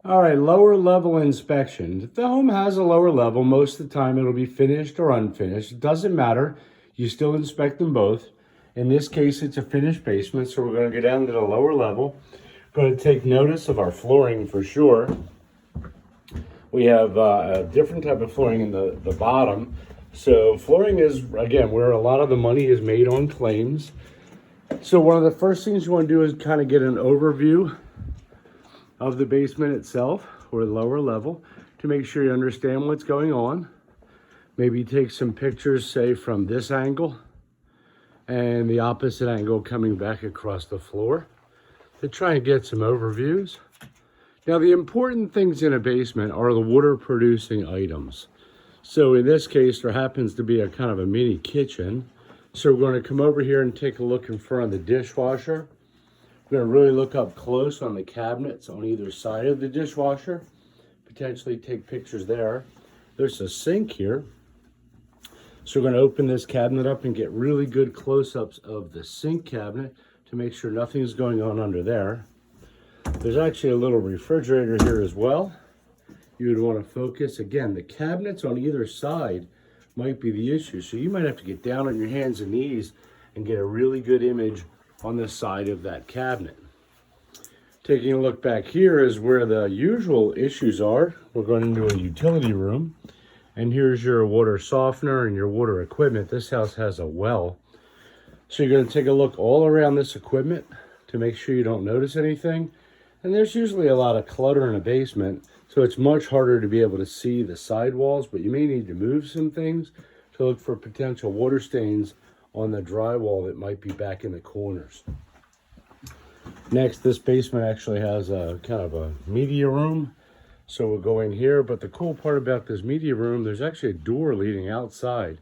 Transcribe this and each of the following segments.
All right, lower level inspection. If the home has a lower level, most of the time it'll be finished or unfinished. It doesn't matter. You still inspect them both. In this case, it's a finished basement, so we're going to go down to the lower level. Going to take notice of our flooring for sure. We have a different type of flooring in the bottom. So flooring is, again, where a lot of the money is made on claims. So one of the first things you want to do is kind of get an overview of the basement itself, or lower level, to make sure you understand what's going on. Maybe take some pictures, say from this angle and the opposite angle coming back across the floor, to try and get some overviews. Now, the important things in a basement are the water producing items. So in this case, there happens to be a kind of a mini kitchen. So we're going to come over here and take a look in front of the dishwasher. We're going to really look up close on the cabinets on either side of the dishwasher, potentially take pictures there. There's a sink here. So we're going to open this cabinet up and get really good close-ups of the sink cabinet to make sure nothing's going on under there. There's actually a little refrigerator here as well. You would want to focus. Again, the cabinets on either side might be the issue. So you might have to get down on your hands and knees and get a really good image on the side of that cabinet. Taking a look back here is where the usual issues are. We're going into a utility room, and here's your water softener and your water equipment. This house has a well. So you're going to take a look all around this equipment to make sure you don't notice anything. And there's usually a lot of clutter in a basement, so it's much harder to be able to see the sidewalls, but you may need to move some things to look for potential water stains on the drywall that might be back in the corners. Next, this basement actually has a kind of a media room. So we'll go in here, but the cool part about this media room, there's actually a door leading outside.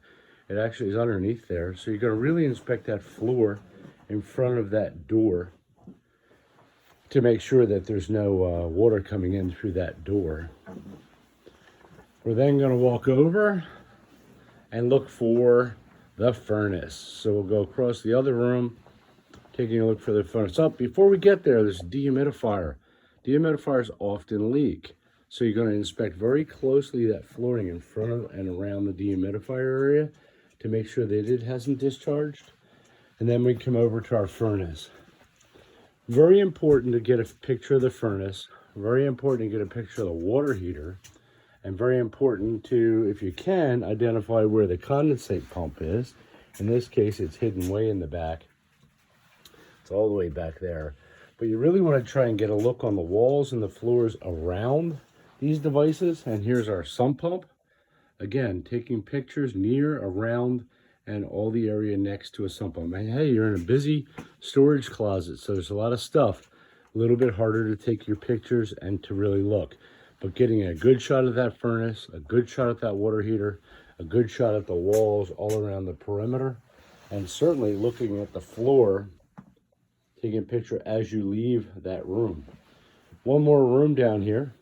It actually is underneath there. So you're gonna really inspect that floor in front of that door to make sure that there's no water coming in through that door. We're then gonna walk over and look for the furnace. So we'll go across the other room, taking a look for the furnace. Before we get there, there's a dehumidifier. Dehumidifiers often leak. So you're going to inspect very closely that flooring in front of and around the dehumidifier area to make sure that it hasn't discharged. And then we come over to our furnace. Very important to get a picture of the furnace. Very important to get a picture of the water heater. And very important to, if you can, identify where the condensate pump is. In this case, it's hidden way in the back. It's all the way back there. But you really want to try and get a look on the walls and the floors around these devices. And here's our sump pump. Again, taking pictures near, around, and all the area next to a sump pump. And hey, you're in a busy storage closet, so there's a lot of stuff. A little bit harder to take your pictures and to really look. But getting a good shot of that furnace, a good shot at that water heater, a good shot at the walls all around the perimeter, and certainly looking at the floor, taking a picture as you leave that room. One more room down here.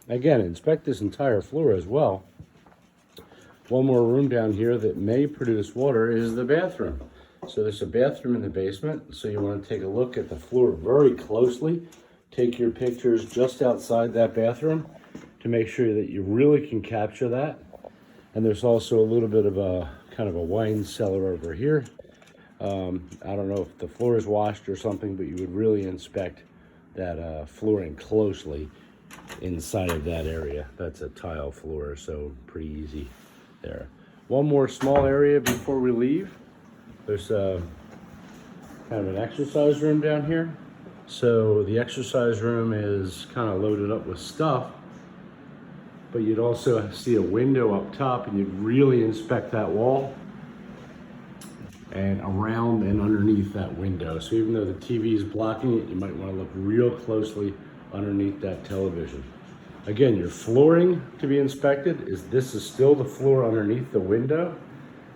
Again, inspect this entire floor as well. One more room down here that may produce water is the bathroom. So there's a bathroom in the basement, so you want to take a look at the floor very closely. Take your pictures just outside that bathroom to make sure that you really can capture that. And there's also a little bit of a kind of a wine cellar over here. I don't know if the floor is washed or something, but you would really inspect that flooring closely inside of that area. That's a tile floor, so pretty easy there. One more small area before we leave. There's kind of an exercise room down here. So the exercise room is kind of loaded up with stuff, but you'd also see a window up top, and you'd really inspect that wall and around and underneath that window. So even though the TV is blocking it, you might want to look real closely underneath that television. Again, your flooring to be inspected this is still the floor underneath the window.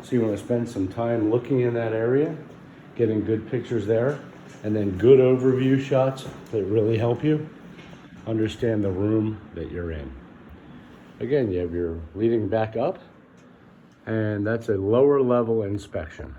So you want to spend some time looking in that area, getting good pictures there, and then good overview shots that really help you understand the room that you're in. Again, you have your leading back up, and that's a lower level inspection.